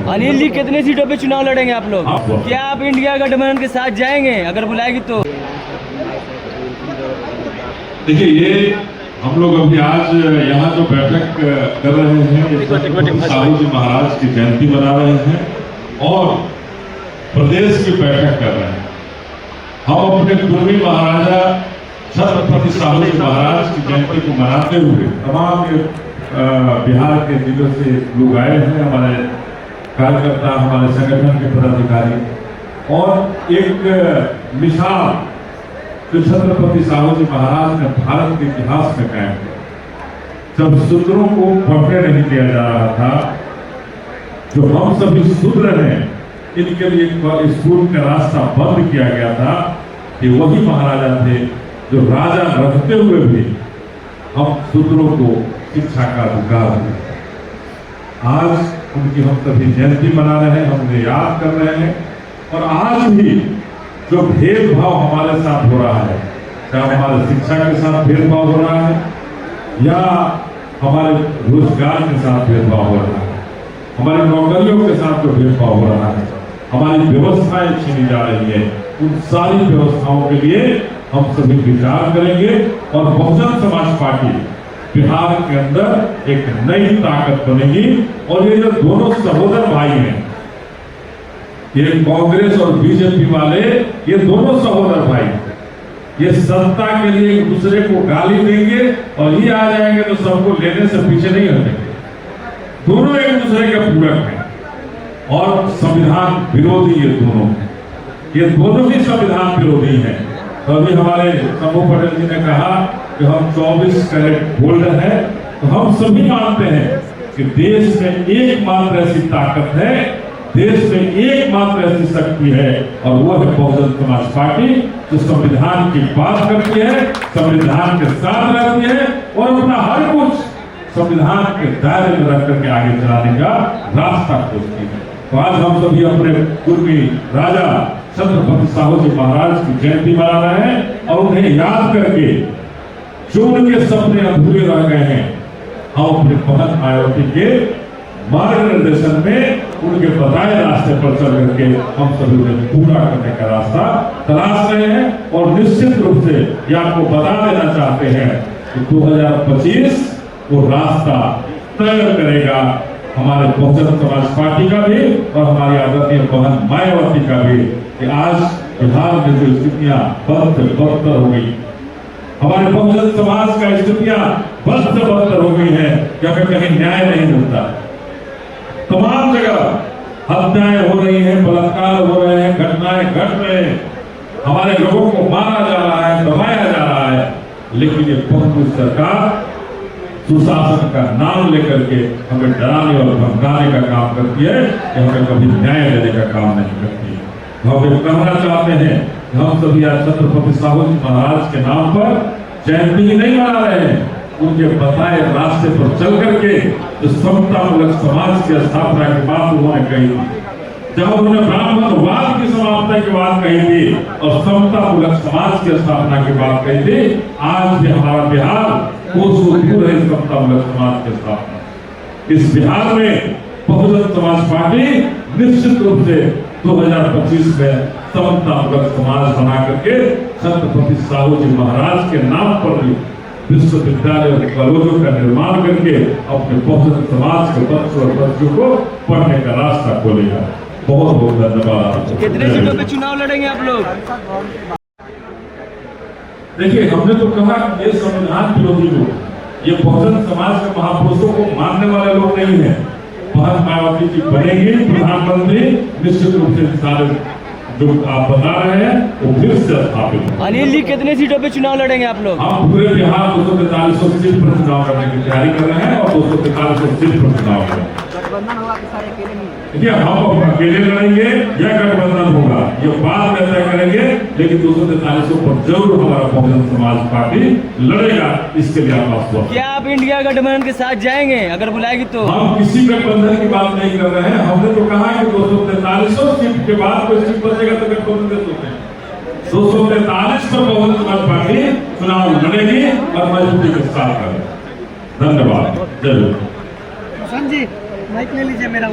अनिल जी, कितने सीटों पे चुनाव लड़ेंगे आप लोग? क्या आप इंडिया गठबंधन के साथ जाएंगे अगर बुलाएगी तो? देखिए, ये हम लोग अभी आज यहाँ जो बैठक कर रहे हैं, साहू जी महाराज की जयंती मना रहे हैं और प्रदेश की बैठक कर रहे हैं। हम अपने पूर्वी महाराजा छत्रपति साहू जी महाराज की जयंती को मनाते हुए तमाम बिहार के जिलों से लोग आए हैं, हमारे कार्यकर्ता, हमारे संगठन के पदाधिकारी, और एक मिसाल जो छत्रपति साहू जी महाराज ने भारत के इतिहास में कायम किया। जब शूद्रों को पढ़ने नहीं दिया जा रहा था, जो हम सभी शूद्र हैं इनके लिए स्कूल का रास्ता बंद किया गया था, कि वही महाराजा थे जो राजा रहते हुए भी हम शूद्रों को शिक्षा का अधिकार दिया। आज उनकी हम सभी जयंती मना रहे हैं, हम उन्हें याद कर रहे हैं। और आज भी जो भेदभाव हमारे साथ हो रहा है, चाहे हमारे शिक्षा के साथ भेदभाव हो रहा है या हमारे रोजगार के साथ भेदभाव हो रहा है, हमारे नौकरियों के साथ जो भेदभाव हो रहा है, हमारी व्यवस्थाएं छीनी जा रही है, उन सारी व्यवस्थाओं के लिए हम सभी विचार करेंगे। और बहुजन समाज पार्टी बिहार के अंदर एक नई ताकत बनेगी। और ये जो दोनों सहोदर भाई हैं, ये कांग्रेस और बीजेपी वाले, ये दोनों सहोदर भाई, ये सत्ता के लिए एक दूसरे को गाली देंगे और ये आ जाएंगे तो सबको लेने से पीछे नहीं हटेंगे। दोनों एक दूसरे के पूरक हैं और संविधान विरोधी ये दोनों ही संविधान विरोधी हैं। तो अभी हमारे शंभू पटेल जी ने कहा कि हम 24 कैरेट गोल्ड है, तो हम सभी मानते हैं कि देश में एकमात्र ऐसी ताकत है, देश में एकमात्र ऐसी शक्ति है, और वो है बहुजन समाज पार्टी, जो संविधान की बात करती है, संविधान के साथ रहती है और अपना हर कुछ संविधान के दायरे में रख करके आगे चलाने का रास्ता खोजती है। तो आज हम सभी अपने पूर्वी राजा छत्रपति साहू जी महाराज की जयंती मना रहे हैं और उन्हें याद करके जो उनके सपने अधूरे रह गए हैं, हम अपने बहन मायावती के मार्गदर्शन में उनके बताए रास्ते पर चल करके हम सभी उन्हें पूरा करने का रास्ता तलाश रहे हैं। और निश्चित रूप से ये आपको बता देना चाहते हैं कि 2025 वो रास्ता तय करेगा हमारे बहुजन समाज पार्टी का भी और हमारी आदरणीय बहन मायावती का भी, कि आज बिहार में जो स्थितियां बदतर हो गई, हमारे बहुजन समाज का स्थितियां बदतर हो गई है कि हमें कहीं न्याय नहीं मिलता। तमाम जगह हत्याएं हो रही हैं, बलात्कार हो रहे हैं, घटनाएं घट रहे हैं, हमारे लोगों को मारा जा रहा है, दबाया जा रहा है, लेकिन ये कांग्रेस सरकार सुशासन का नाम लेकर के हमें डराने और धमकाने का काम करती है, कि हमें कभी न्याय देने का काम नहीं करती है। हम ये कहना चाहते हैं कि हम सभी आज छत्रपति साहू जी महाराज के नाम पर जयंती नहीं मना रहे हैं, उनके बताए रास्ते पर चल करके जो समतामूलक समाज की स्थापना की बात उन्होंने कही थी, जब उन्होंने ब्राह्मणवाद की समाप्ति की बात कही थी और समतामूलक समाज की स्थापना की बात कही थी, आज भी हमारा बिहार कोसों दूर है समतामूलक समाज की स्थापना। इस बिहार में बहुजन समाज पार्टी निश्चित रूप से 2025 में समतामूलक समाज बना करके छत्रपति साहू जी महाराज के नाम पर भी विश्वविद्यालय और कॉलेजों का निर्माण करके अपने बहुजन समाज के बच्चों और बच्चों को पढ़ने का रास्ता खोलेगा। बहुत बहुत धन्यवाद। कितने सीटों पे चुनाव लड़ेंगे आप लोग? देखिए, हमने तो कहा ये संविधान विरोधी लोग, ये बहुजन समाज के महापुरुषों को मानने वाले लोग नहीं है। बहन मायावती जी बनेंगी प्रधानमंत्री, निश्चित रूप से सारे जो आप बता रहे हैं वो फिर से स्थापित। अनिल जी, कितने सीटों पे चुनाव लड़ेंगे आप लोग? हम पूरे बिहार 243 सीट पर चुनाव करने की तैयारी कर रहे हैं और 243 सीट पर चुनाव करेंगे। देखिए, हम अकेले लड़ेंगे या गठबंधन होगा ये बाद में तय करेंगे, लेकिन 243 पर जरूर हमारा बहुजन समाज पार्टी लड़ेगा। इसके लिए आप आश्वस्त। क्या आप इंडिया गठबंधन के साथ जाएंगे अगर बुलाएगी तो? हम किसी गठबंधन की बात नहीं कर रहे हैं। हमने तो कहा कि 243 सीट के बाद कोई सीट बचेगा तो गठबंधन कर सकते हैं। 243 पर बहुजन समाज पार्टी चुनाव लड़ेगी और मजबूती के साथ करेगी। धन्यवाद। जरूर जी, माइक ले लीजिए मेरा।